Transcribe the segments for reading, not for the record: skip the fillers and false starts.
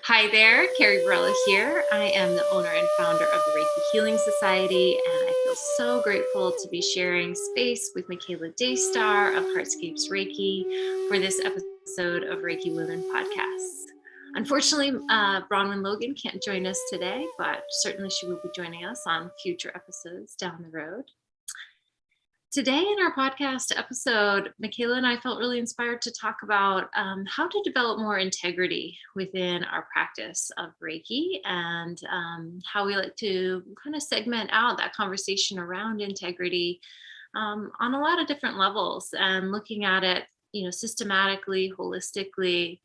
Hi there, Carrie Varela here. I am the owner and founder of the Reiki Healing Society, and I feel so grateful to be sharing space with Michaela Daystar of Heartscapes Reiki for this episode of Reiki Women Podcasts. Unfortunately, Bronwyn Logan can't join us today, but certainly she will be joining us on future episodes down the road. Today in our podcast episode, Michaela and I felt really inspired to talk about how to develop more integrity within our practice of Reiki and how we like to kind of segment out that conversation around integrity on a lot of different levels and looking at it, systematically, holistically,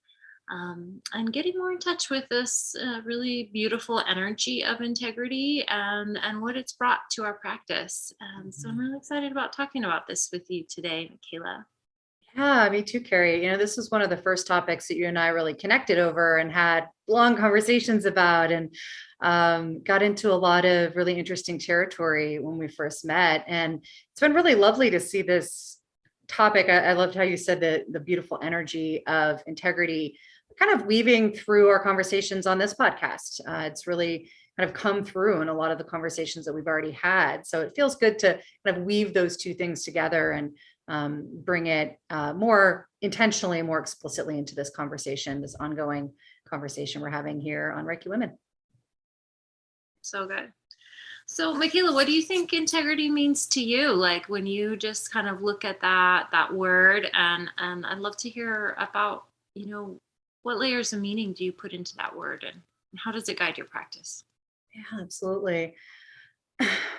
and getting more in touch with this really beautiful energy of integrity and what it's brought to our practice. So I'm really excited about talking about this with you today, Michaela. Yeah, me too, Carrie. This was one of the first topics that you and I really connected over and had long conversations about and got into a lot of really interesting territory when we first met. And it's been really lovely to see this topic. I loved how you said the beautiful energy of integrity kind of weaving through our conversations on this podcast. It's really kind of come through in a lot of the conversations that we've already had. So it feels good to kind of weave those two things together and bring it more intentionally, more explicitly into this conversation, this ongoing conversation we're having here on Reiki Women. So good. So Michaela, what do you think integrity means to you? Like when you just kind of look at that word, and I'd love to hear about, what layers of meaning do you put into that word and how does it guide your practice? Yeah, absolutely.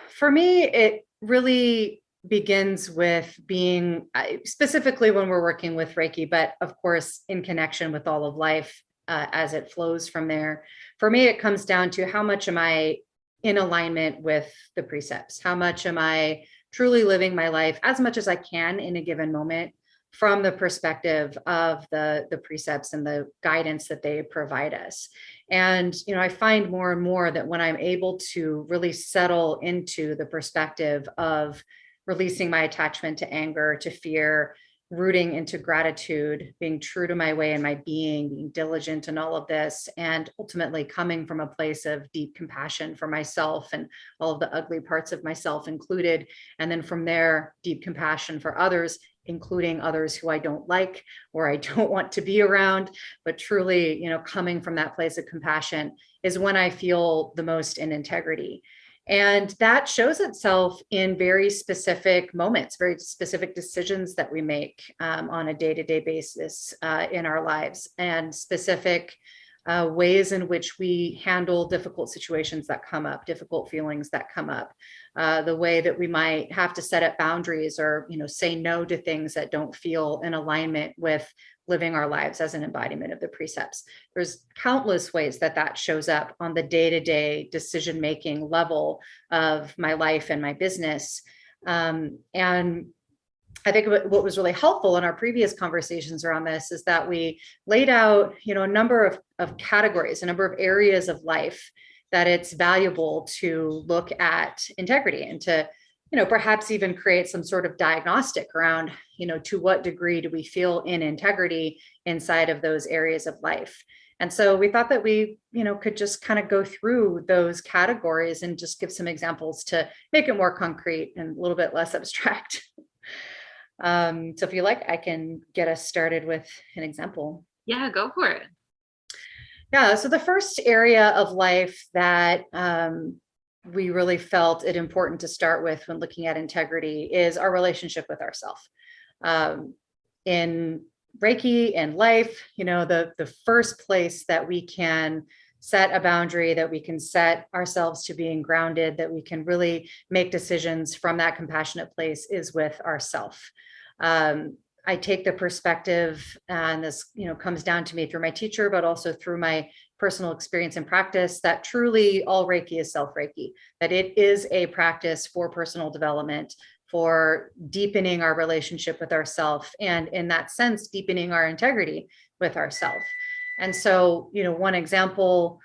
For me, it really begins with being specifically when we're working with Reiki, but of course, in connection with all of life as it flows from there. For me, it comes down to how much am I in alignment with the precepts? How much am I truly living my life as much as I can in a given moment from the perspective of the precepts and the guidance that they provide us? And, I find more and more that when I'm able to really settle into the perspective of releasing my attachment to anger, to fear, rooting into gratitude, being true to my way and my being diligent in all of this, and ultimately coming from a place of deep compassion for myself and all of the ugly parts of myself included. And then from there, deep compassion for others, including others who I don't like or I don't want to be around, but truly, coming from that place of compassion is when I feel the most in integrity. And that shows itself in very specific moments, very specific decisions that we make on a day-to-day basis in our lives, and specific ways in which we handle difficult situations that come up, difficult feelings that come up, the way that we might have to set up boundaries or, say no to things that don't feel in alignment with living our lives as an embodiment of the precepts. There's countless ways that shows up on the day-to-day decision-making level of my life and my business. And I think what was really helpful in our previous conversations around this is that we laid out, a number of categories, a number of areas of life that it's valuable to look at integrity and to, perhaps even create some sort of diagnostic around, to what degree do we feel in integrity inside of those areas of life. And so we thought that we, could just kind of go through those categories and just give some examples to make it more concrete and a little bit less abstract. So if you like, I can get us started with an example. Yeah, go for it. Yeah, so the first area of life that we really felt it important to start with when looking at integrity is our relationship with ourselves. In Reiki and life, the first place that we can set a boundary, that we can set ourselves to being grounded, that we can really make decisions from that compassionate place is with ourself. I take the perspective, and this, comes down to me through my teacher, but also through my personal experience and practice, that truly all Reiki is self-Reiki, that it is a practice for personal development, for deepening our relationship with ourself, and in that sense, deepening our integrity with ourself. And so, one example,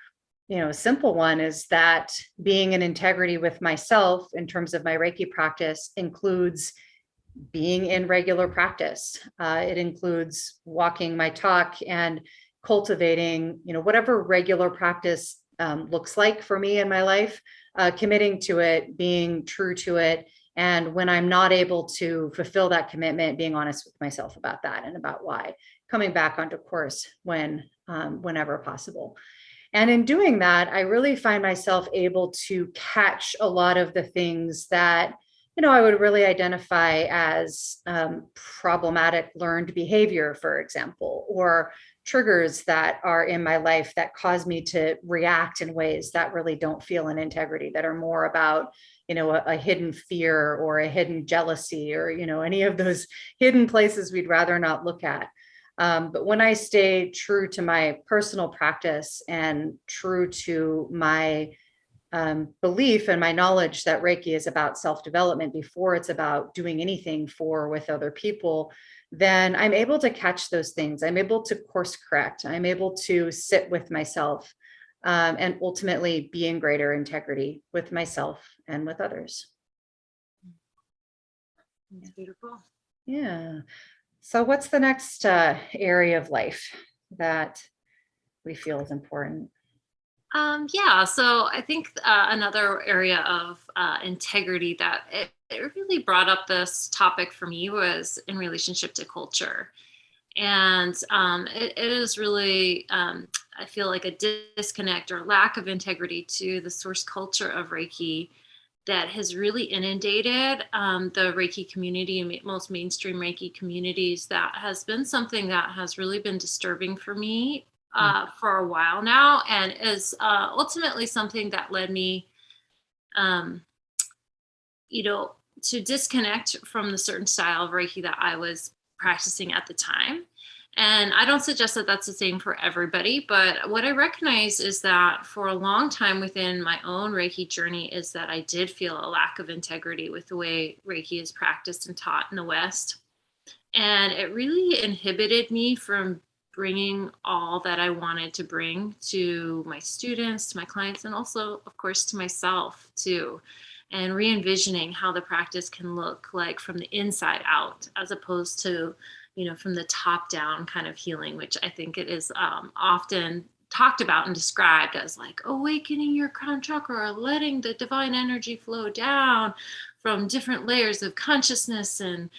a simple one is that being in integrity with myself in terms of my Reiki practice includes being in regular practice. It includes walking my talk and cultivating, whatever regular practice looks like for me in my life, committing to it, being true to it. And when I'm not able to fulfill that commitment, being honest with myself about that and about why, coming back onto course whenever possible. And in doing that, I really find myself able to catch a lot of the things that, I would really identify as problematic learned behavior, for example, or triggers that are in my life that cause me to react in ways that really don't feel in integrity, that are more about, a hidden fear or a hidden jealousy or, any of those hidden places we'd rather not look at. But when I stay true to my personal practice and true to my belief and my knowledge that Reiki is about self-development before it's about doing anything for with other people, then I'm able to catch those things. I'm able to course correct. I'm able to sit with myself and ultimately be in greater integrity with myself and with others. That's beautiful. Yeah. So what's the next area of life that we feel is important? Yeah, so I think another area of integrity that it really brought up this topic for me was in relationship to culture. And it is really, I feel like a disconnect or lack of integrity to the source culture of Reiki that has really inundated the Reiki community and most mainstream Reiki communities. That has been something that has really been disturbing for me for a while now, and is ultimately something that led me, um, you know, to disconnect from the certain style of Reiki that I was practicing at the time. And I don't suggest that that's the same for everybody, but what I recognize is that for a long time within my own Reiki journey is that I did feel a lack of integrity with the way Reiki is practiced and taught in the West. And it really inhibited me from bringing all that I wanted to bring to my students, to my clients, and also, of course, to myself too. And re envisioning how the practice can look like from the inside out, as opposed to, from the top down kind of healing, which I think it is often talked about and described as like awakening your crown chakra or letting the divine energy flow down from different layers of consciousness and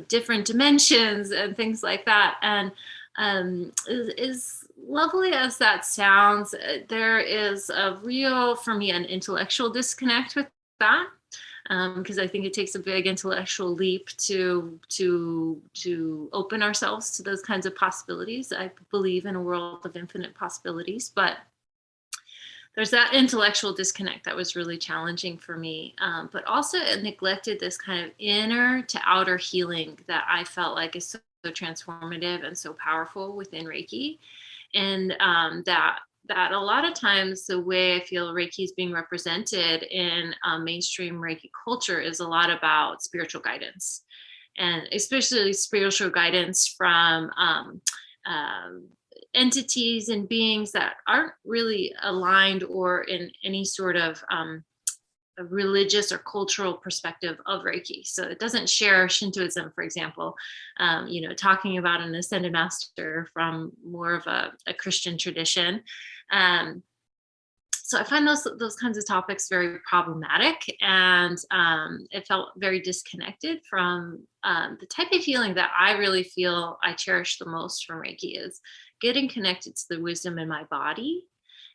different dimensions and things like that. And is lovely as that sounds, there is a real, for me, an intellectual disconnect with that, because I think it takes a big intellectual leap to open ourselves to those kinds of possibilities. I believe in a world of infinite possibilities, but there's that intellectual disconnect that was really challenging for me. But also it neglected this kind of inner to outer healing that I felt like is so transformative and so powerful within Reiki. And that a lot of times the way I feel Reiki is being represented in mainstream Reiki culture is a lot about spiritual guidance, and especially spiritual guidance from entities and beings that aren't really aligned or in any sort of a religious or cultural perspective of Reiki. So it doesn't share Shintoism, for example, talking about an ascended master from more of a Christian tradition. Um, so I find those kinds of topics very problematic, and it felt very disconnected from the type of healing that I really feel I cherish the most from Reiki is getting connected to the wisdom in my body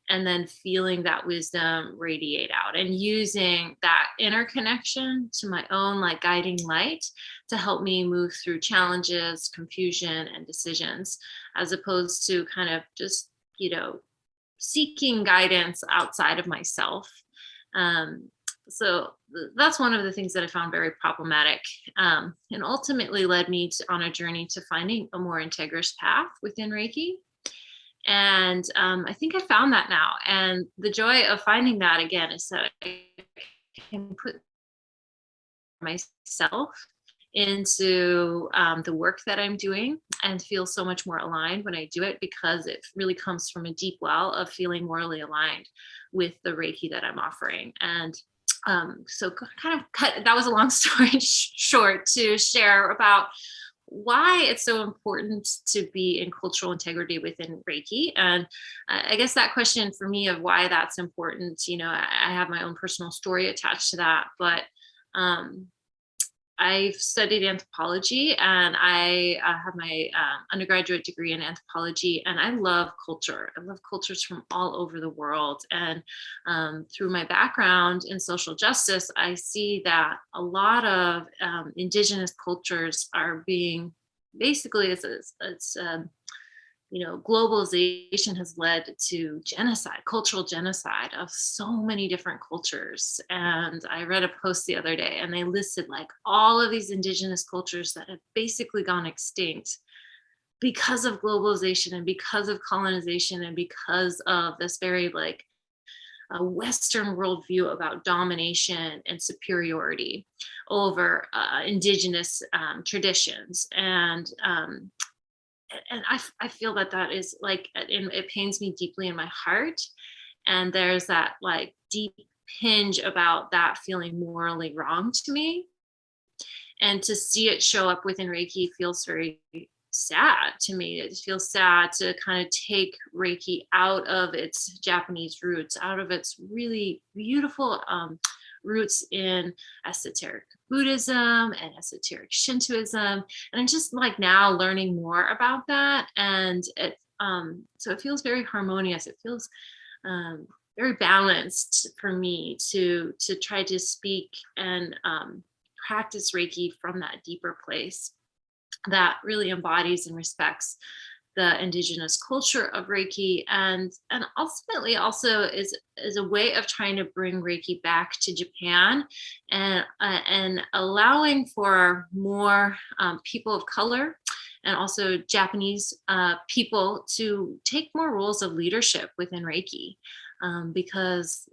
and then feeling that wisdom radiate out and using that inner connection to my own like guiding light to help me move through challenges, confusion, and decisions, as opposed to kind of just, seeking guidance outside of myself. Um, so that's one of the things that I found very problematic, and ultimately led me on a journey to finding a more integrous path within Reiki. And I think I found that now. And the joy of finding that again is that I can put myself into the work that I'm doing and feel so much more aligned when I do it, because it really comes from a deep well of feeling morally aligned with the Reiki that I'm offering. And so kind of cut, that was a long story short to share about why it's so important to be in cultural integrity within Reiki. And I guess that question for me of why that's important, I have my own personal story attached to that, but um, I've studied anthropology, and I have my undergraduate degree in anthropology, and I love culture. I love cultures from all over the world. And through my background in social justice, I see that a lot of indigenous cultures are being basically, globalization has led to genocide, cultural genocide of so many different cultures. And I read a post the other day, and they listed like all of these indigenous cultures that have basically gone extinct because of globalization and because of colonization and because of this very like a Western worldview about domination and superiority over indigenous traditions. And I feel that that is like, it pains me deeply in my heart. And there's that like deep hinge about that feeling morally wrong to me. And to see it show up within Reiki feels very sad to me. It feels sad to kind of take Reiki out of its Japanese roots, out of its really beautiful roots in esoteric Buddhism and esoteric Shintoism. And I'm just like now learning more about that. And so it feels very harmonious. It feels very balanced for me to try to speak and practice Reiki from that deeper place that really embodies and respects the indigenous culture of Reiki, and ultimately also is a way of trying to bring Reiki back to Japan, and allowing for more people of color and also Japanese people to take more roles of leadership within Reiki. Because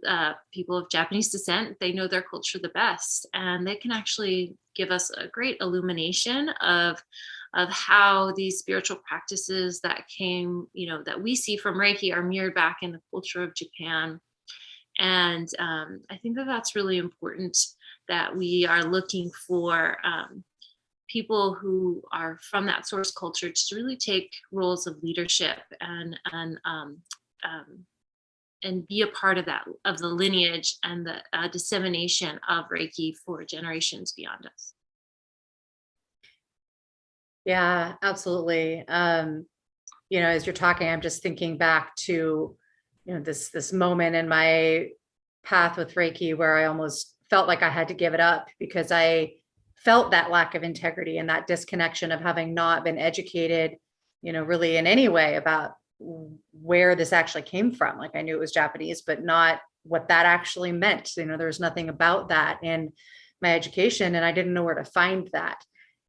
people of Japanese descent, they know their culture the best, and they can actually give us a great illumination of how these spiritual practices that came, that we see from Reiki are mirrored back in the culture of Japan. And I think that that's really important, that we are looking for people who are from that source culture to really take roles of leadership and be a part of that, of the lineage and the dissemination of Reiki for generations beyond us. Yeah, absolutely. As you're talking, I'm just thinking back to, this moment in my path with Reiki where I almost felt like I had to give it up because I felt that lack of integrity and that disconnection of having not been educated, really in any way about where this actually came from. Like I knew it was Japanese, but not what that actually meant. There was nothing about that in my education, and I didn't know where to find that.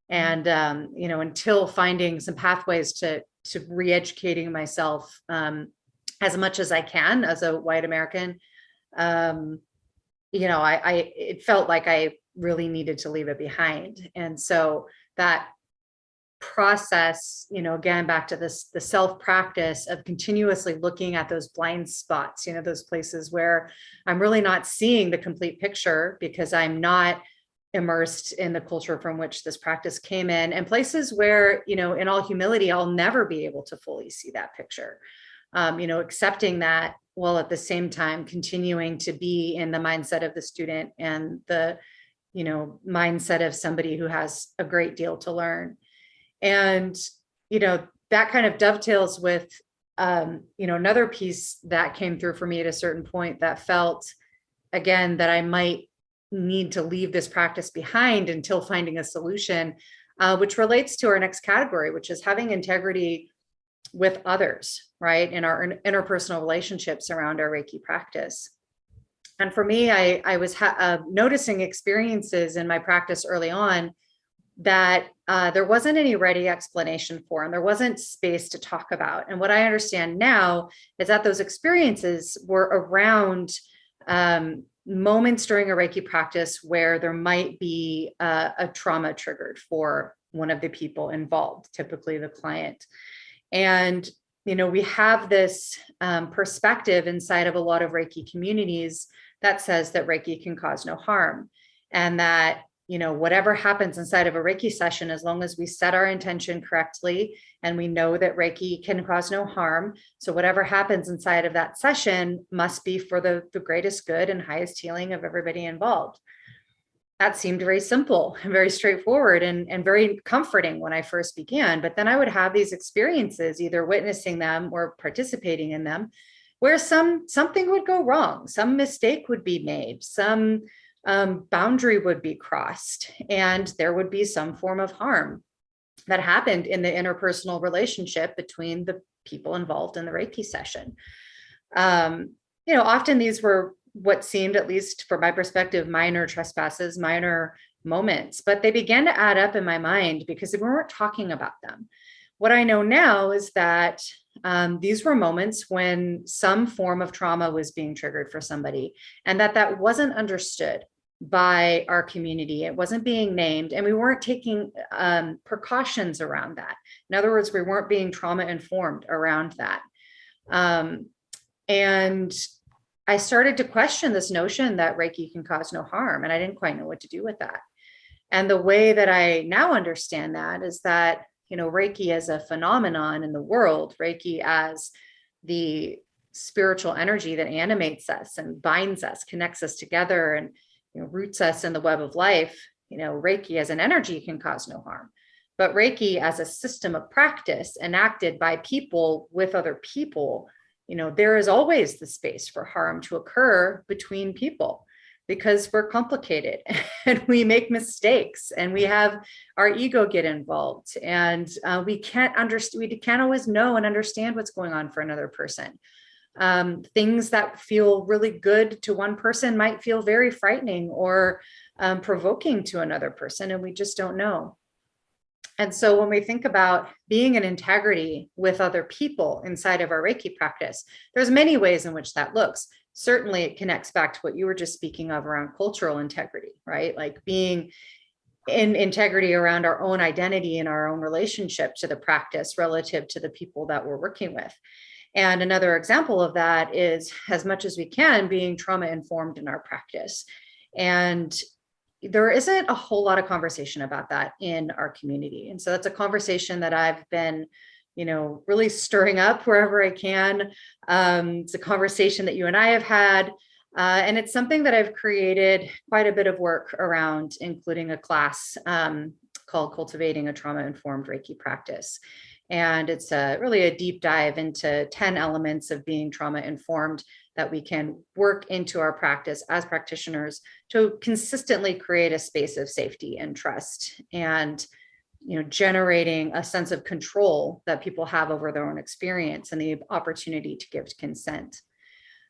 And until finding some pathways to re-educating myself as much as I can as a white American, I it felt like I really needed to leave it behind. And so that process, again, back to this, the self practice of continuously looking at those blind spots, those places where I'm really not seeing the complete picture because I'm not immersed in the culture from which this practice came in, and places where, in all humility, I'll never be able to fully see that picture. Accepting that, while at the same time continuing to be in the mindset of the student and the, mindset of somebody who has a great deal to learn. And, that kind of dovetails with, another piece that came through for me at a certain point that felt, again, that I might need to leave this practice behind until finding a solution, which relates to our next category, which is having integrity with others, right? In our interpersonal relationships around our Reiki practice. And for me, I was noticing experiences in my practice early on that there wasn't any ready explanation for, and there wasn't space to talk about. And what I understand now is that those experiences were around moments during a Reiki practice where there might be a trauma triggered for one of the people involved, typically the client. And, we have this perspective inside of a lot of Reiki communities that says that Reiki can cause no harm, and that, whatever happens inside of a Reiki session, as long as we set our intention correctly and we know that Reiki can cause no harm. So whatever happens inside of that session must be for the greatest good and highest healing of everybody involved. That seemed very simple and very straightforward and very comforting when I first began. But then I would have these experiences, either witnessing them or participating in them, where something would go wrong, some mistake would be made, some boundary would be crossed, and there would be some form of harm that happened in the interpersonal relationship between the people involved in the Reiki session. Often these were what seemed, at least from my perspective, minor trespasses, minor moments, but they began to add up in my mind because we weren't talking about them. What I know now is that these were moments when some form of trauma was being triggered for somebody, and that wasn't understood by our community. It wasn't being named, and we weren't taking precautions around that. In other words, we weren't being trauma informed around that. And I started to question this notion that Reiki can cause no harm, and I didn't quite know what to do with that. And the way that I now understand that is that, Reiki as a phenomenon in the world, Reiki as the spiritual energy that animates us and binds us, connects us together, and roots us in the web of life, Reiki as an energy can cause no harm. But Reiki as a system of practice enacted by people with other people, there is always the space for harm to occur between people, because we're complicated and we make mistakes and we have our ego get involved, and we can't always know and understand what's going on for another person. Things that feel really good to one person might feel very frightening or provoking to another person, and we just don't know. And so when we think about being in integrity with other people inside of our Reiki practice, there's many ways in which that looks. Certainly it connects back to what you were just speaking of around cultural integrity, right? Like being in integrity around our own identity and our own relationship to the practice relative to the people that we're working with. And another example of that is, as much as we can, being trauma informed in our practice. And there isn't a whole lot of conversation about that in our community. And so that's a conversation that I've been, really stirring up wherever I can. It's a conversation that you and I have had. And it's something that I've created quite a bit of work around, including a class called Cultivating a Trauma-Informed Reiki Practice. And it's really a deep dive into 10 elements of being trauma-informed that we can work into our practice as practitioners to consistently create a space of safety and trust, and generating a sense of control that people have over their own experience and the opportunity to give consent.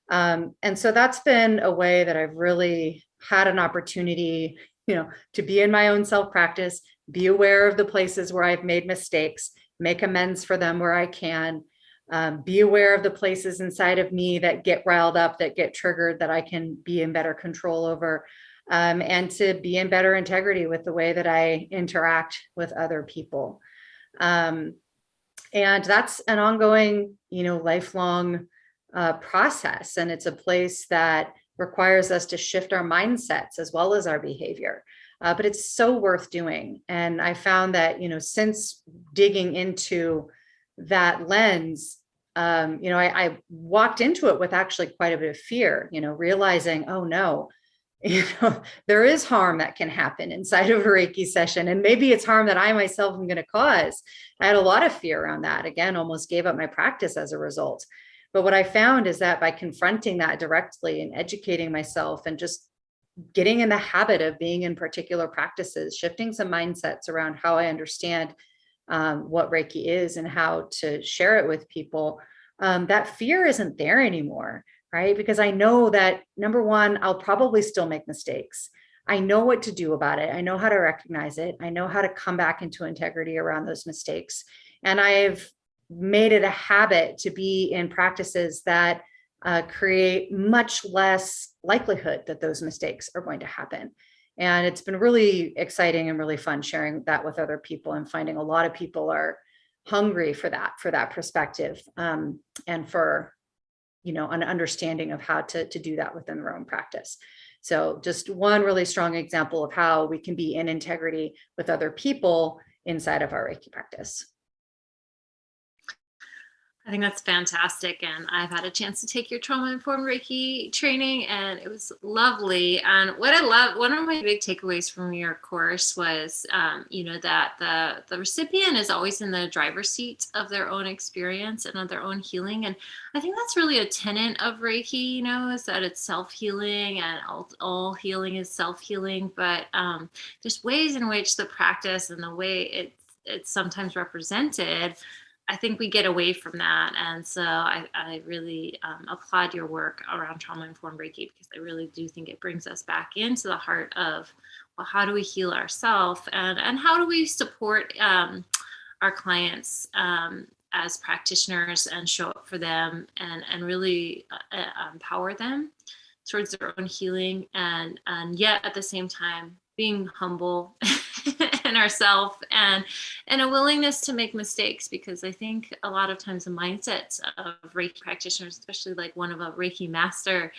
And so that's been a way that I've really had an opportunity, to be in my own self-practice, be aware of the places where I've made mistakes, make amends for them where I can, be aware of the places inside of me that get riled up, that get triggered, that I can be in better control over, and to be in better integrity with the way that I interact with other people. And that's an ongoing, lifelong process. And it's a place that requires us to shift our mindsets as well as our behavior. But it's so worth doing. And I found that, since digging into that lens, I walked into it with actually quite a bit of fear, realizing, oh no, there is harm that can happen inside of a Reiki session. And maybe it's harm that I myself am going to cause. I had a lot of fear around that. Again, almost gave up my practice as a result. But what I found is that by confronting that directly and educating myself and just getting in the habit of being in particular practices, shifting some mindsets around how I understand what Reiki is and how to share it with people, that fear isn't there anymore, right? Because I know that, number one, I'll probably still make mistakes. I know what to do about it. I know how to recognize it. I know how to come back into integrity around those mistakes. And I've made it a habit to be in practices that create much less likelihood that those mistakes are going to happen. And it's been really exciting and really fun sharing that with other people, and finding a lot of people are hungry for that perspective, and for, an understanding of how to do that within their own practice. So just one really strong example of how we can be in integrity with other people inside of our Reiki practice. I think that's fantastic. And I've had a chance to take your trauma informed Reiki training, and it was lovely. And what I love, one of my big takeaways from your course was, that the recipient is always in the driver's seat of their own experience and of their own healing. And I think that's really a tenet of Reiki, is that it's self healing, and all healing is self healing. But there's ways in which the practice and the way it's sometimes represented, I think we get away from that. And so I really applaud your work around trauma informed Reiki, because I really do think it brings us back into the heart of, well, how do we heal ourselves, and how do we support our clients as practitioners, and show up for them, and really empower them towards their own healing, and yet at the same time being humble in ourselves, and a willingness to make mistakes, because I think a lot of times the mindset of Reiki practitioners, especially like one of a Reiki master,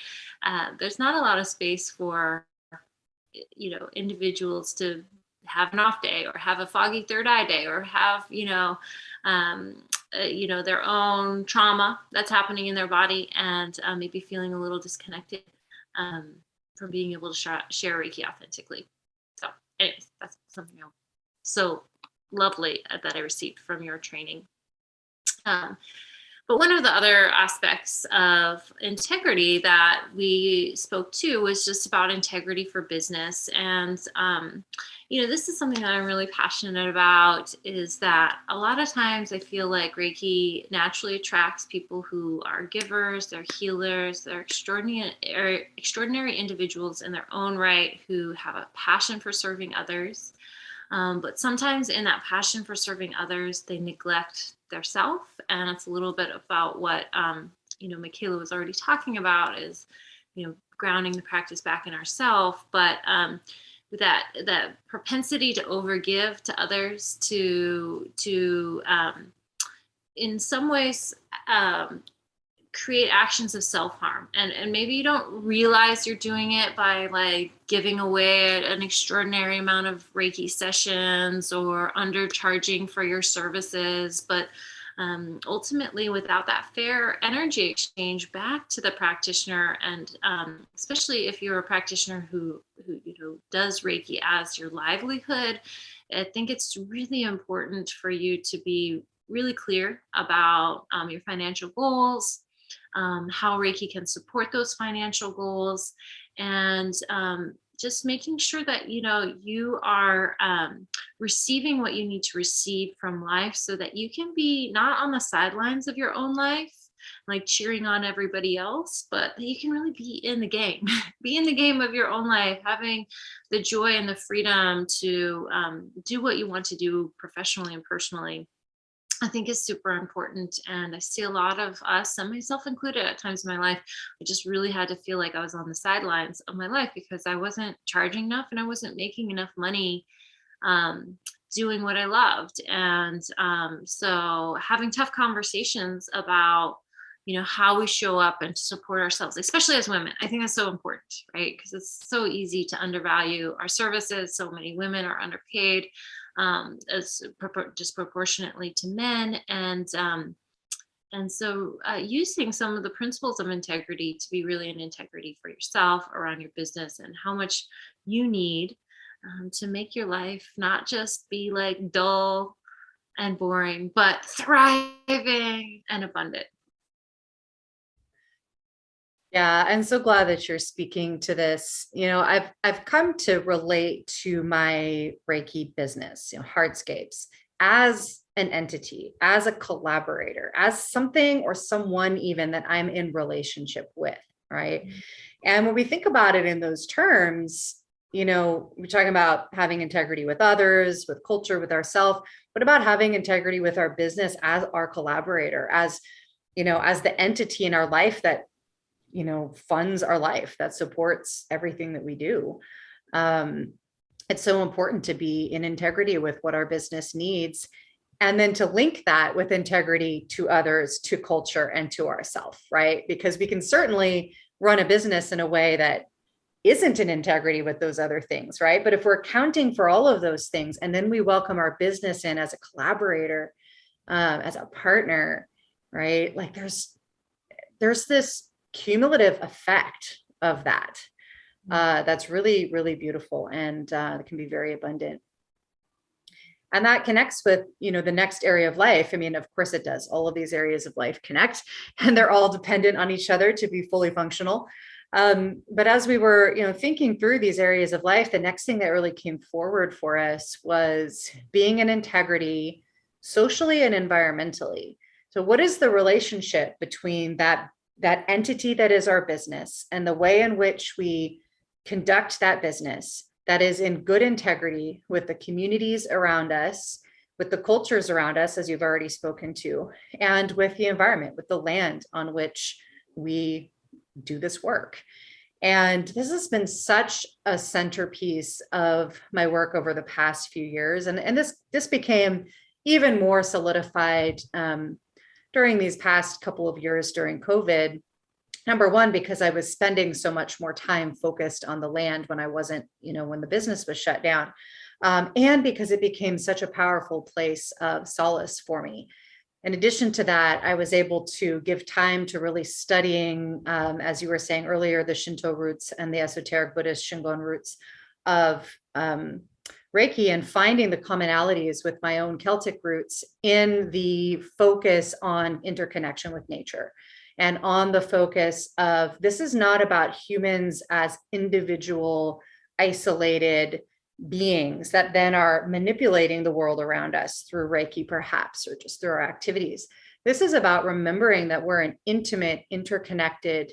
there's not a lot of space for individuals to have an off day, or have a foggy third eye day, or have their own trauma that's happening in their body, and maybe feeling a little disconnected um, from being able to share Reiki authentically. So anyways, that's something so lovely that I received from your training. Um, but one of the other aspects of integrity that we spoke to was just about integrity for business. And, this is something that I'm really passionate about, is that a lot of times I feel like Reiki naturally attracts people who are givers, they're healers, they're extraordinary individuals in their own right, who have a passion for serving others. But sometimes in that passion for serving others, they neglect their self. And it's a little bit about what, Michaela was already talking about, is, grounding the practice back in ourself. But that propensity to overgive to others, to in some ways, create actions of self-harm, and maybe you don't realize you're doing it by like giving away an extraordinary amount of Reiki sessions, or undercharging for your services, but ultimately, without that fair energy exchange back to the practitioner, and especially if you're a practitioner who does Reiki as your livelihood, I think it's really important for you to be really clear about your financial goals, how Reiki can support those financial goals, and just making sure that you are receiving what you need to receive from life, so that you can be not on the sidelines of your own life, like cheering on everybody else, but that you can really be in the game, be in the game of your own life, having the joy and the freedom to do what you want to do professionally and personally. I think is super important. And I see a lot of us, and myself included, at times in my life, I just really had to feel like I was on the sidelines of my life, because I wasn't charging enough, and I wasn't making enough money um, doing what I loved. And so having tough conversations about, how we show up and to support ourselves, especially as women, I think that's so important, right? Because it's so easy to undervalue our services. So many women are underpaid, as disproportionately to men. And so using some of the principles of integrity to be really an integrity for yourself around your business, and how much you need to make your life not just be like dull and boring, but thriving and abundant. Yeah, I'm so glad that you're speaking to this. I've come to relate to my Reiki business, Heartscapes, as an entity, as a collaborator, as something or someone even that I'm in relationship with, right? And when we think about it in those terms, we're talking about having integrity with others, with culture, with ourselves. What about having integrity with our business as our collaborator, as the entity in our life that funds our life, that supports everything that we do? It's so important to be in integrity with what our business needs, and then to link that with integrity to others, to culture, and to ourselves, right? Because we can certainly run a business in a way that isn't in integrity with those other things, right? But if we're accounting for all of those things, and then we welcome our business in as a collaborator, as a partner, right? Like there's this cumulative effect of that. That's really, really beautiful, and it can be very abundant. And that connects with, the next area of life. I mean, of course it does. All of these areas of life connect, and they're all dependent on each other to be fully functional. But as we were, thinking through these areas of life, the next thing that really came forward for us was being in integrity socially and environmentally. So what is the relationship between that entity that is our business and the way in which we conduct that business that is in good integrity with the communities around us, with the cultures around us, as you've already spoken to, and with the environment, with the land on which we do this work. And this has been such a centerpiece of my work over the past few years. And this became even more solidified during these past couple of years during COVID. Number one, because I was spending so much more time focused on the land when I wasn't, when the business was shut down. And because it became such a powerful place of solace for me. In addition to that, I was able to give time to really studying, as you were saying earlier, the Shinto roots and the esoteric Buddhist Shingon roots of Reiki, and finding the commonalities with my own Celtic roots in the focus on interconnection with nature. And on the focus of, this is not about humans as individual, isolated beings that then are manipulating the world around us through Reiki, perhaps, or just through our activities. This is about remembering that we're an intimate, interconnected,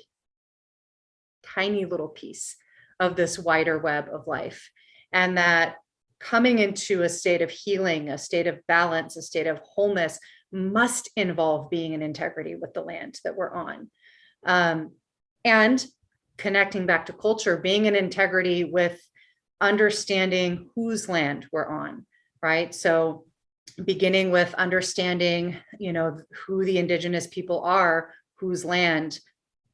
tiny little piece of this wider web of life. And that coming into a state of healing, a state of balance, a state of wholeness must involve being in integrity with the land that we're on. And connecting back to culture, being in integrity with understanding whose land we're on, right? So beginning with understanding, who the indigenous people are, whose land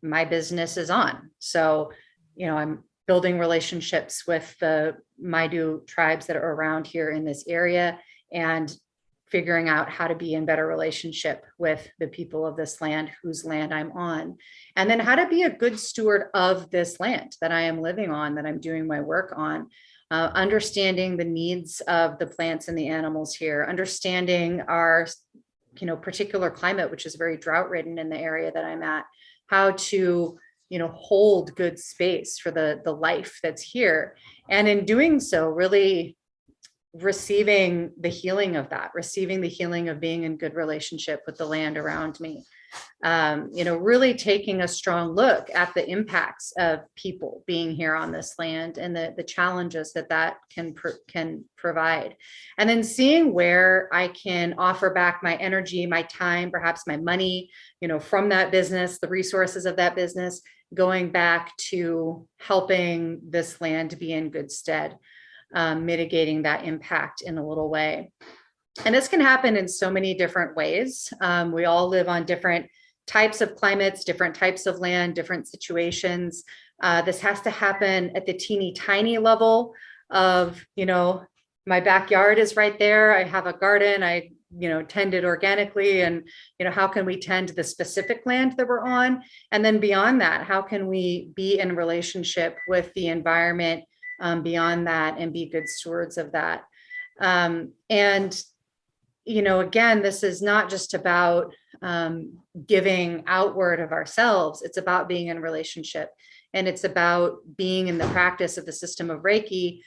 my business is on. So, I'm building relationships with the Maidu tribes that are around here in this area, and figuring out how to be in better relationship with the people of this land, whose land I'm on, and then how to be a good steward of this land that I am living on, that I'm doing my work on, understanding the needs of the plants and the animals here, understanding our, particular climate, which is very drought ridden in the area that I'm at, how to, hold good space for the life that's here. And in doing so, really receiving the healing of that, receiving the healing of being in good relationship with the land around me. Really taking a strong look at the impacts of people being here on this land and the challenges that can provide. And then seeing where I can offer back my energy, my time, perhaps my money, from that business, the resources of that business, going back to helping this land be in good stead. Mitigating that impact in a little way. And this can happen in so many different ways. We all live on different types of climates, different types of land, different situations. This has to happen at the teeny tiny level of, my backyard is right there. I have a garden. I tend it organically, and how can we tend the specific land that we're on? And then beyond that, how can we be in relationship with the environment beyond that and be good stewards of that? And again, this is not just about giving outward of ourselves. It's about being in relationship, and it's about being in the practice of the system of Reiki,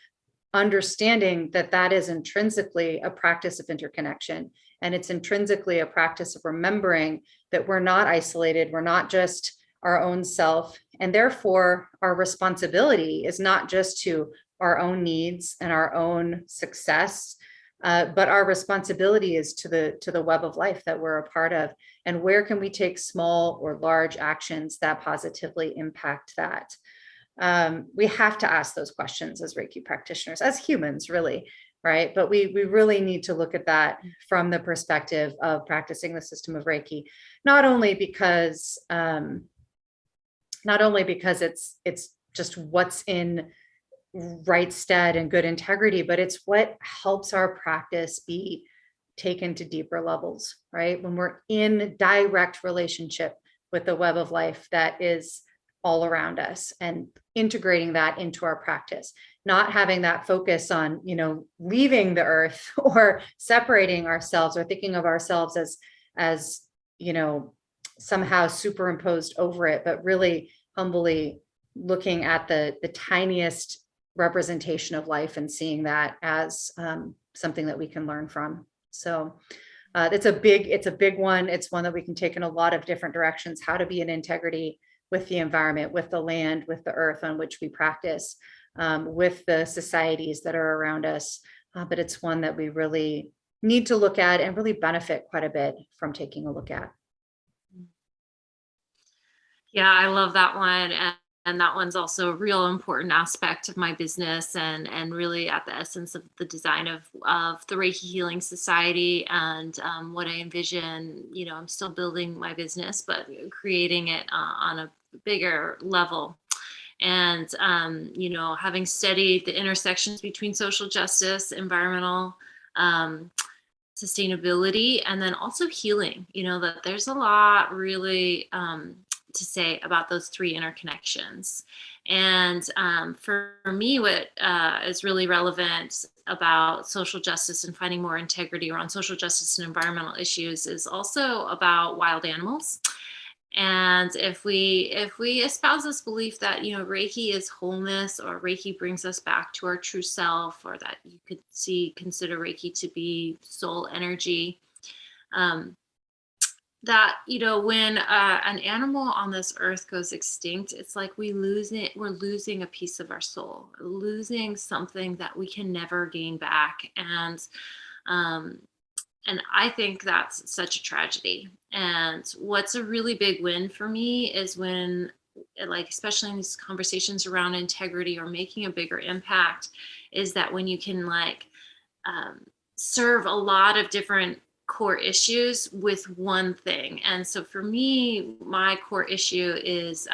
understanding that that is intrinsically a practice of interconnection, and it's intrinsically a practice of remembering that we're not isolated, we're not just our own self, and therefore our responsibility is not just to our own needs and our own success, but our responsibility is to the web of life that we're a part of, and where can we take small or large actions that positively impact that. We have to ask those questions as Reiki practitioners, as humans, really, right? But we really need to look at that from the perspective of practicing the system of not only because it's just what's in right stead and good integrity, but it's what helps our practice be taken to deeper levels, right? When we're in direct relationship with the web of life that is all around us and integrating that into our practice, not having that focus on, leaving the earth or separating ourselves or thinking of ourselves as, you know, somehow superimposed over it, but really humbly looking at the tiniest representation of life and seeing that as something that we can learn from. So it's a big one. It's one that we can take in a lot of different directions, how to be in integrity with the environment, with the land, with the earth on which we practice, with the societies that are around us. But it's one that we really need to look at and really benefit quite a bit from taking a look at. Yeah, I love that one. And that one's also a real important aspect of my business and really at the essence of the design of the Reiki Healing Society and what I envision. I'm still building my business, but creating it on a bigger level. And, having studied the intersections between social justice, environmental sustainability, and then also healing, that there's a lot really to say about those three interconnections. And for me, what is really relevant about social justice and finding more integrity around social justice and environmental issues is also about wild animals. And if we espouse this belief that Reiki is wholeness, or Reiki brings us back to our true self, or that you could consider Reiki to be soul energy, um, that when an animal on this earth goes extinct, it's like we're losing a piece of our soul, losing something that we can never gain back. Um, and I think that's such a tragedy. And what's a really big win for me is when, like, especially in these conversations around integrity or making a bigger impact, is that when you can, like, um, serve a lot of different core issues with one thing. And so for me, my core issue is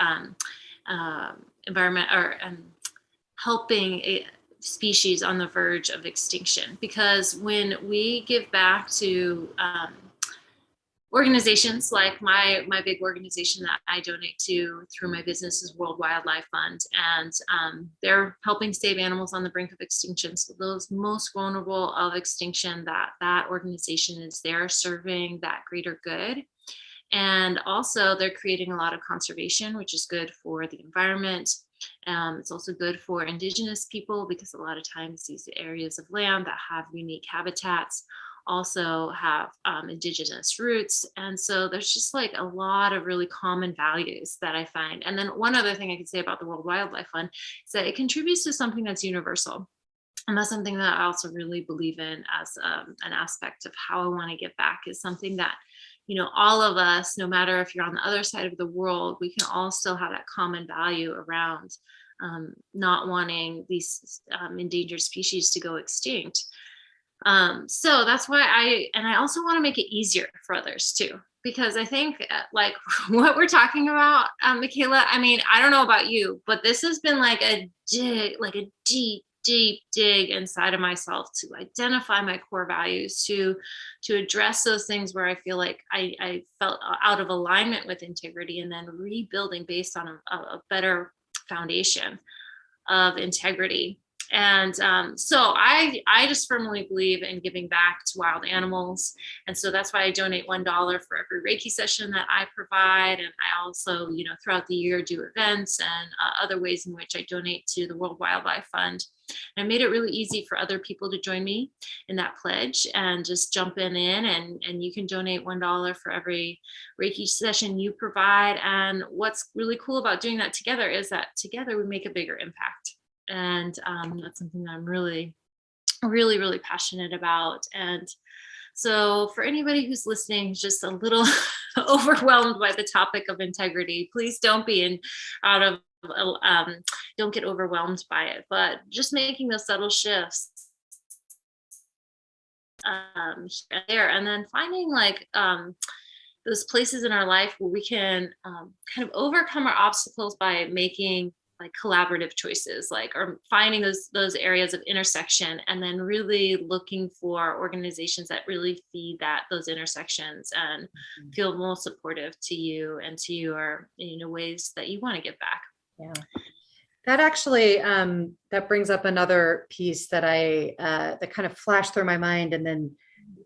environment, or helping a species on the verge of extinction. Because when we give back to organizations like my big organization that I donate to through my business is World Wildlife Fund, and they're helping save animals on the brink of extinction. So those most vulnerable of extinction, that organization is there serving that greater good. And also they're creating a lot of conservation, which is good for the environment. It's also good for indigenous people, because a lot of times these areas of land that have unique habitats also have indigenous roots. And so there's just like a lot of really common values that I find. And then one other thing I could say about the World Wildlife Fund is that it contributes to something that's universal. And that's something that I also really believe in as an aspect of how I want to give back, is something that, all of us, no matter if you're on the other side of the world, we can all still have that common value around not wanting these endangered species to go extinct. So that's why I also want to make it easier for others too, because I think like what we're talking about, Michaela, I mean, I don't know about you, but this has been like a deep dig inside of myself to identify my core values, to address those things where I feel like I felt out of alignment with integrity, and then rebuilding based on a better foundation of integrity. And so I just firmly believe in giving back to wild animals. And so that's why I donate $1 for every Reiki session that I provide. And I also, throughout the year do events and other ways in which I donate to the World Wildlife Fund. And I made it really easy for other people to join me in that pledge, and just jump in and you can donate $1 for every Reiki session you provide. And what's really cool about doing that together is that together we make a bigger impact. And that's something that I'm really, really, really passionate about. And so for anybody who's listening, just a little overwhelmed by the topic of integrity, please don't be out of don't get overwhelmed by it, but just making those subtle shifts here and there, and then finding like those places in our life where we can kind of overcome our obstacles by making like collaborative choices, like, or finding those areas of intersection, and then really looking for organizations that really feed those intersections and feel most supportive to you and to your, ways that you want to give back. Yeah. That actually, that brings up another piece that that kind of flashed through my mind and then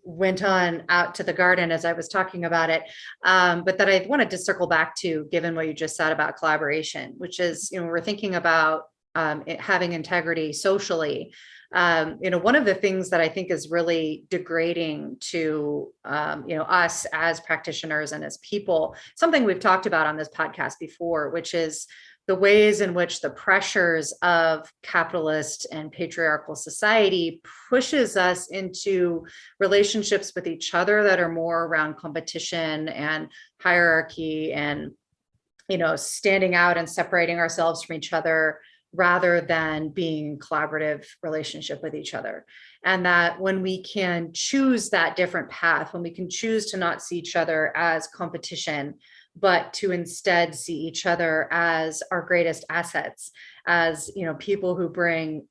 went on out to the garden as I was talking about it. But that I wanted to circle back to, given what you just said about collaboration, which is, we're thinking about having integrity socially. One of the things that I think is really degrading to, us as practitioners and as people, something we've talked about on this podcast before, which is the ways in which the pressures of capitalist and patriarchal society pushes us into relationships with each other that are more around competition and hierarchy and, standing out and separating ourselves from each other rather than being in collaborative relationship with each other. And that when we can choose that different path, when we can choose to not see each other as competition, but to instead see each other as our greatest assets, as people who bring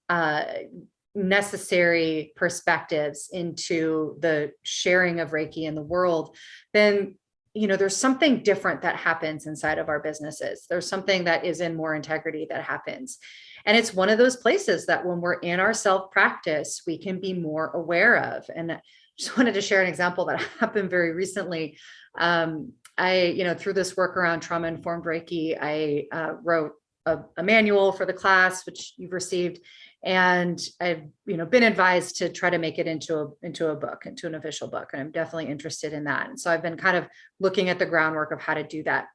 necessary perspectives into the sharing of Reiki in the world, then there's something different that happens inside of our businesses. There's something that is in more integrity that happens. And it's one of those places that when we're in our self-practice, we can be more aware of. And I just wanted to share an example that happened very recently. Through this work around trauma-informed Reiki, I wrote a manual for the class, which you've received. And I've, been advised to try to make it into a book, into an official book. And I'm definitely interested in that. And so I've been kind of looking at the groundwork of how to do that.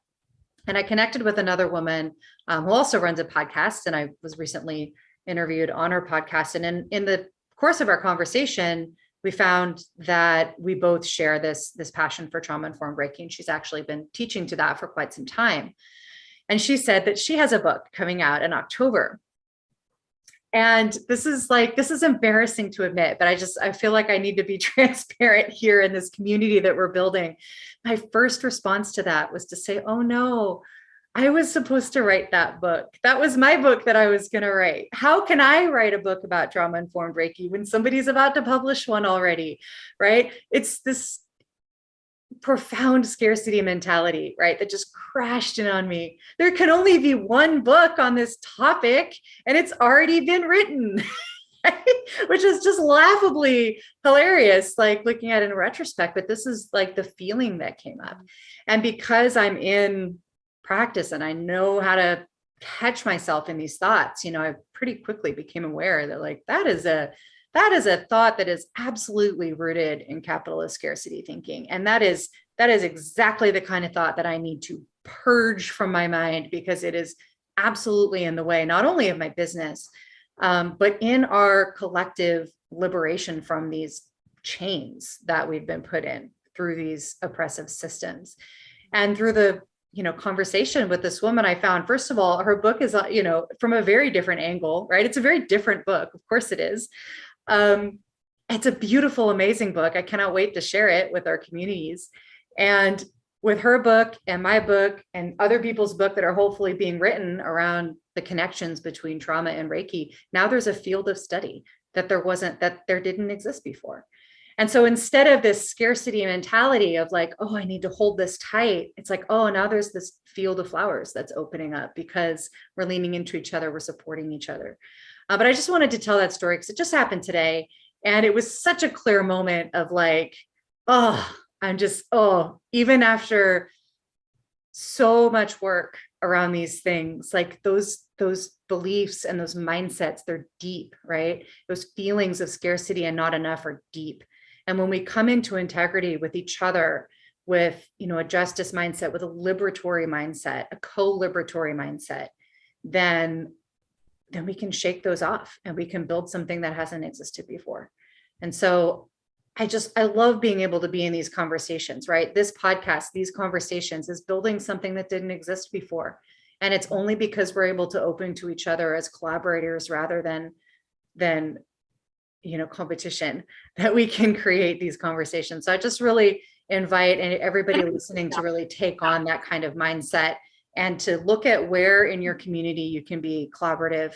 And I connected with another woman who also runs a podcast. And I was recently interviewed on her podcast. And in the course of our conversation, we found that we both share this passion for trauma-informed Reiki. And she's actually been teaching to that for quite some time. And she said that she has a book coming out in October. And this is embarrassing to admit, but I feel like I need to be transparent here in this community that we're building. My first response to that was to say, oh no, I was supposed to write that book. That was my book that I was going to write. How can I write a book about trauma-informed Reiki when somebody's about to publish one already, right? It's this profound scarcity mentality, right? That just crashed in on me. There can only be one book on this topic and it's already been written, which is just laughably hilarious, like looking at it in retrospect, but this is like the feeling that came up. And because I'm in practice and I know how to catch myself in these thoughts, I pretty quickly became aware that like, that is a thought that is absolutely rooted in capitalist scarcity thinking. And that is exactly the kind of thought that I need to purge from my mind, because it is absolutely in the way, not only of my business, but in our collective liberation from these chains that we've been put in through these oppressive systems. And through the conversation with this woman, I found, first of all, her book is, from a very different angle, right? It's a very different book. Of course it is. It's a beautiful, amazing book. I cannot wait to share it with our communities. And with her book and my book and other people's book that are hopefully being written around the connections between trauma and Reiki, now there's a field of study that there didn't exist before. And so instead of this scarcity mentality of like, oh, I need to hold this tight, it's like, oh, now there's this field of flowers that's opening up because we're leaning into each other, we're supporting each other. But I just wanted to tell that story because it just happened today. And it was such a clear moment of like, even after so much work around these things, like those beliefs and those mindsets, they're deep, right? Those feelings of scarcity and not enough are deep. And when we come into integrity with each other, with, a justice mindset, with a liberatory mindset, a co-liberatory mindset, then we can shake those off and we can build something that hasn't existed before. And so I love being able to be in these conversations, right? This podcast, these conversations is building something that didn't exist before. And it's only because we're able to open to each other as collaborators rather than competition that we can create these conversations. So I just really invite everybody listening to really take on that kind of mindset and to look at where in your community you can be collaborative,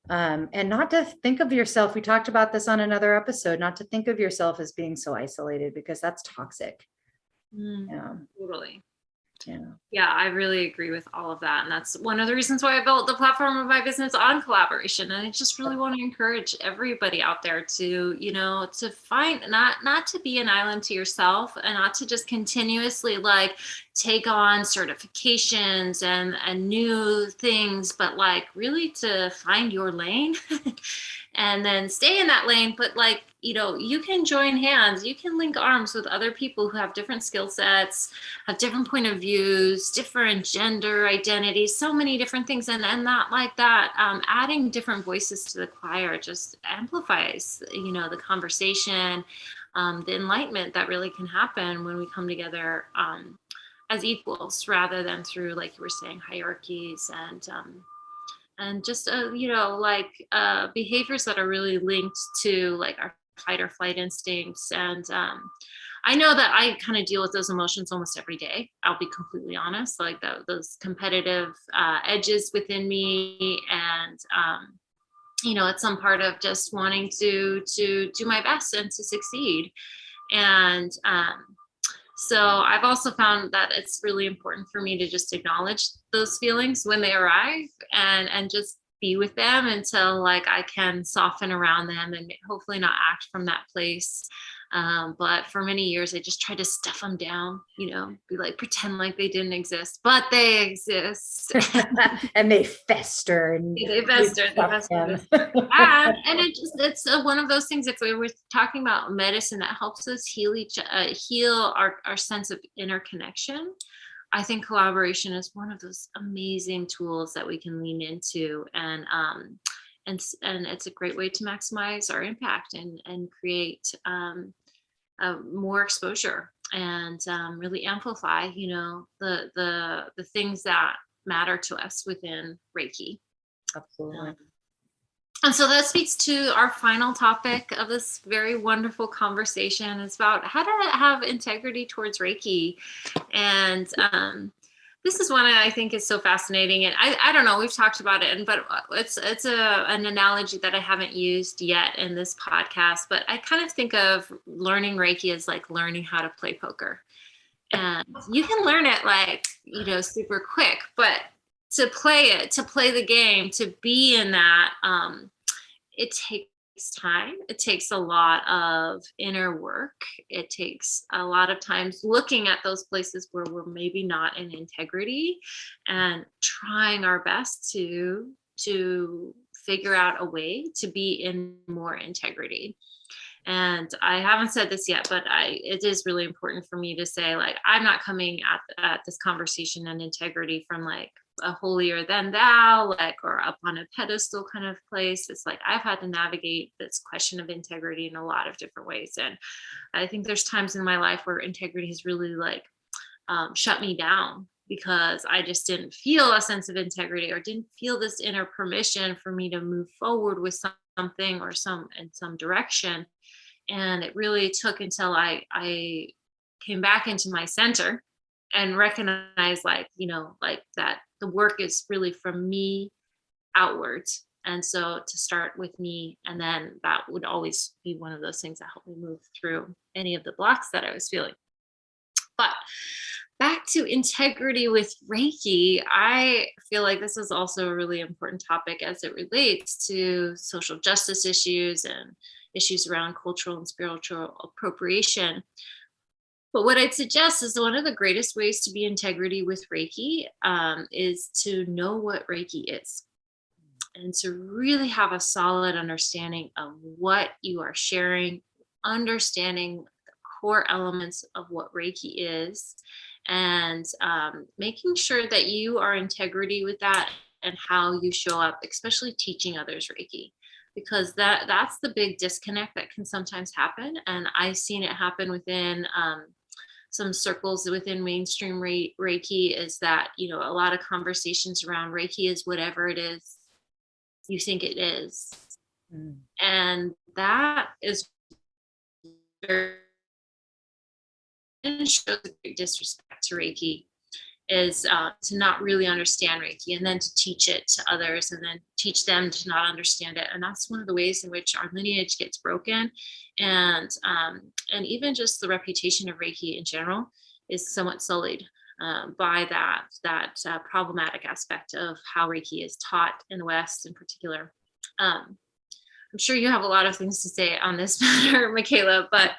and not to think of yourself. We talked about this on another episode, not to think of yourself as being so isolated, because that's toxic. Yeah. Totally. Yeah. Yeah, I really agree with all of that. And that's one of the reasons why I built the platform of my business on collaboration. And I just really want to encourage everybody out there to, to find not to be an island to yourself, and not to just continuously like take on certifications and new things, but like really to find your lane and then stay in that lane. But like, you can join hands, you can link arms with other people who have different skill sets, have different point of views, different gender identities, so many different things. And that like that, adding different voices to the choir just amplifies, the conversation, the enlightenment that really can happen when we come together as equals, rather than through, like you were saying, hierarchies and just behaviors that are really linked to like our fight or flight instincts. And I know that I kind of deal with those emotions almost every day. I'll be completely honest, like those competitive edges within me, and it's some part of just wanting to do my best and to succeed. And so I've also found that it's really important for me to just acknowledge those feelings when they arrive, and just be with them until like I can soften around them and hopefully not act from that place. But for many years, I just tried to stuff them down, be like, pretend like they didn't exist, but they exist. And they fester and They fester, they fester, them. fester. And it's one of those things. If we were talking about medicine that helps us heal our sense of interconnection, I think collaboration is one of those amazing tools that we can lean into, and it's a great way to maximize our impact and create more exposure, and really amplify, the things that matter to us within Reiki. Absolutely. And so that speaks to our final topic of this very wonderful conversation. It's about how to have integrity towards Reiki. And this is one I think is so fascinating. And I don't know, we've talked about it, but it's an analogy that I haven't used yet in this podcast. But I kind of think of learning Reiki as like learning how to play poker. And you can learn it like, super quick, but to play the game, to be in that, it takes time. It takes a lot of inner work. It takes a lot of times looking at those places where we're maybe not in integrity, and trying our best to figure out a way to be in more integrity. And I haven't said this yet, but it is really important for me to say, like, I'm not coming at this conversation and integrity from like a holier than thou, like, or up on a pedestal kind of place. It's like I've had to navigate this question of integrity in a lot of different ways. And I think there's times in my life where integrity has really like shut me down, because I just didn't feel a sense of integrity, or didn't feel this inner permission for me to move forward with something or in some direction. And it really took until I came back into my center and recognized, like, like that the work is really from me outwards. And so to start with me, and then that would always be one of those things that helped me move through any of the blocks that I was feeling. But back to integrity with Reiki, I feel like this is also a really important topic as it relates to social justice issues and issues around cultural and spiritual appropriation. But what I'd suggest is one of the greatest ways to be integrity with Reiki is to know what Reiki is, and to really have a solid understanding of what you are sharing, understanding the core elements of what Reiki is, and making sure that you are integrity with that and how you show up, especially teaching others Reiki, because that's the big disconnect that can sometimes happen. And I've seen it happen within some circles within mainstream Reiki, is that, a lot of conversations around Reiki is whatever it is you think it is. Mm. And that is very, shows a great disrespect to Reiki. is to not really understand Reiki and then to teach it to others and then teach them to not understand it. And that's one of the ways in which our lineage gets broken. And even just the reputation of Reiki in general is somewhat sullied by that problematic aspect of how Reiki is taught in the West in particular. Um, I'm sure you have a lot of things to say on this matter, Michaela, but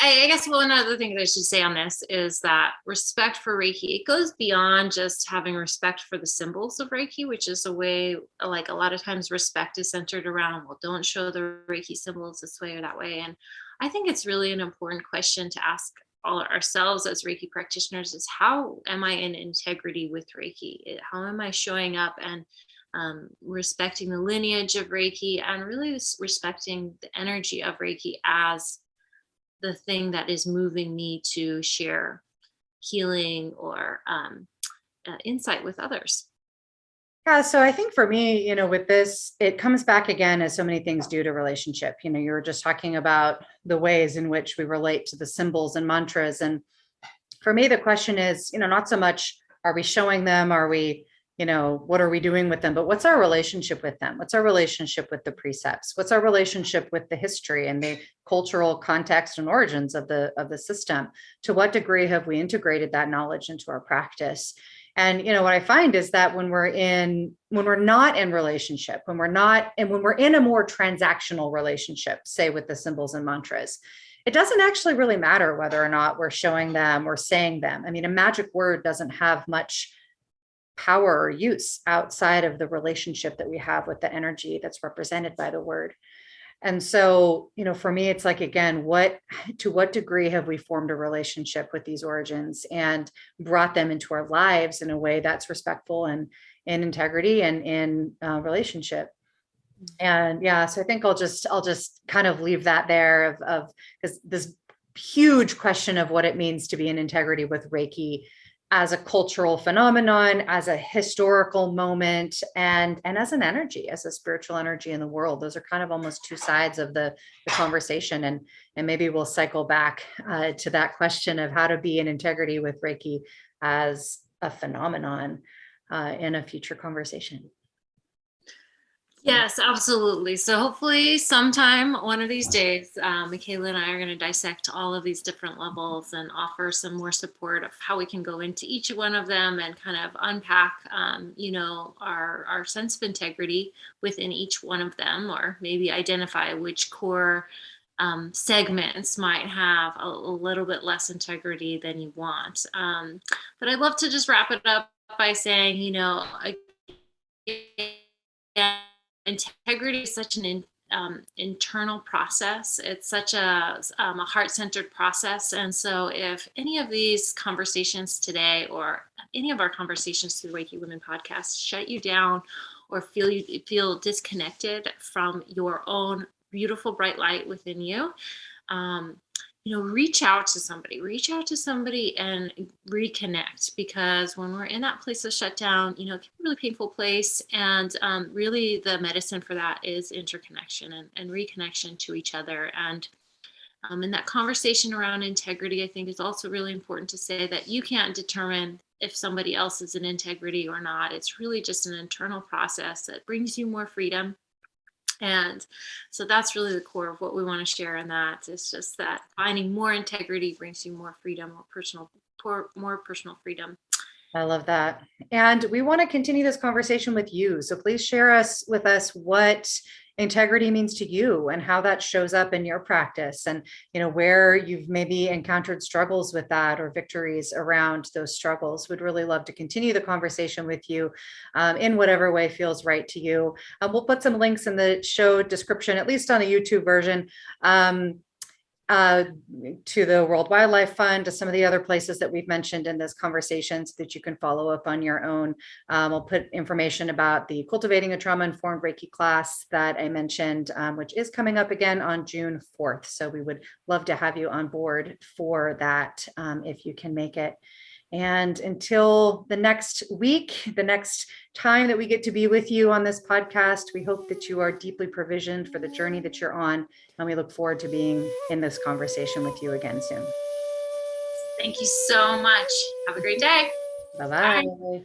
I guess one other thing that I should say on this is that respect for Reiki, it goes beyond just having respect for the symbols of Reiki, which is a way, like a lot of times respect is centered around, well, don't show the Reiki symbols this way or that way. And I think it's really an important question to ask all ourselves as Reiki practitioners is how am I in integrity with Reiki? How am I showing up and respecting the lineage of Reiki and really respecting the energy of Reiki as the thing that is moving me to share healing or insight with others. Yeah, so I think for me, with this, it comes back again as so many things do to relationship. You were just talking about the ways in which we relate to the symbols and mantras. And for me, the question is, not so much are we showing them, are we, what are we doing with them, but what's our relationship with them? What's our relationship with the precepts? What's our relationship with the history and the cultural context and origins of the system? To what degree have we integrated that knowledge into our practice? And what I find is that when we're not in relationship, when we're in a more transactional relationship, say with the symbols and mantras, it doesn't actually really matter whether or not we're showing them or saying them. I mean, a magic word doesn't have much power or use outside of the relationship that we have with the energy that's represented by the word. And so, for me, it's like, again, to what degree have we formed a relationship with these origins and brought them into our lives in a way that's respectful and in integrity and in relationship? And yeah, so I think I'll just kind of leave that there of because this huge question of what it means to be in integrity with Reiki as a cultural phenomenon, as a historical moment, and as an energy, as a spiritual energy in the world. Those are kind of almost two sides of the conversation. And maybe we'll cycle back to that question of how to be in integrity with Reiki as a phenomenon in a future conversation. Yes, absolutely. So hopefully sometime one of these days, Michaela and I are going to dissect all of these different levels and offer some more support of how we can go into each one of them and kind of unpack, our sense of integrity within each one of them, or maybe identify which core segments might have a little bit less integrity than you want. But I'd love to just wrap it up by saying, again, integrity is such an internal process. It's such a heart-centered process. And so if any of these conversations today or any of our conversations through the Reiki Women podcast shut you down or feel disconnected from your own beautiful bright light within you, reach out to somebody and reconnect, because when we're in that place of shutdown, it can be a really painful place. And really the medicine for that is interconnection and reconnection to each other. And in that conversation around integrity, I think it's also really important to say that you can't determine if somebody else is in integrity or not. It's really just an internal process that brings you more freedom. And so that's really the core of what we want to share in that. It's just that finding more integrity brings you more freedom, more personal freedom. I love that. And we want to continue this conversation with you. So please share with us what integrity means to you and how that shows up in your practice, and where you've maybe encountered struggles with that or victories around those struggles. We'd really love to continue the conversation with you in whatever way feels right to you. We'll put some links in the show description, at least on the YouTube version, to the World Wildlife Fund, to some of the other places that we've mentioned in this conversation, so that you can follow up on your own. I'll put information about the Cultivating a Trauma-Informed Reiki class that I mentioned, which is coming up again on June 4th. So we would love to have you on board for that if you can make it. And until the next week, the next time that we get to be with you on this podcast, we hope that you are deeply provisioned for the journey that you're on. And we look forward to being in this conversation with you again soon. Thank you so much. Have a great day. Bye Bye. bye.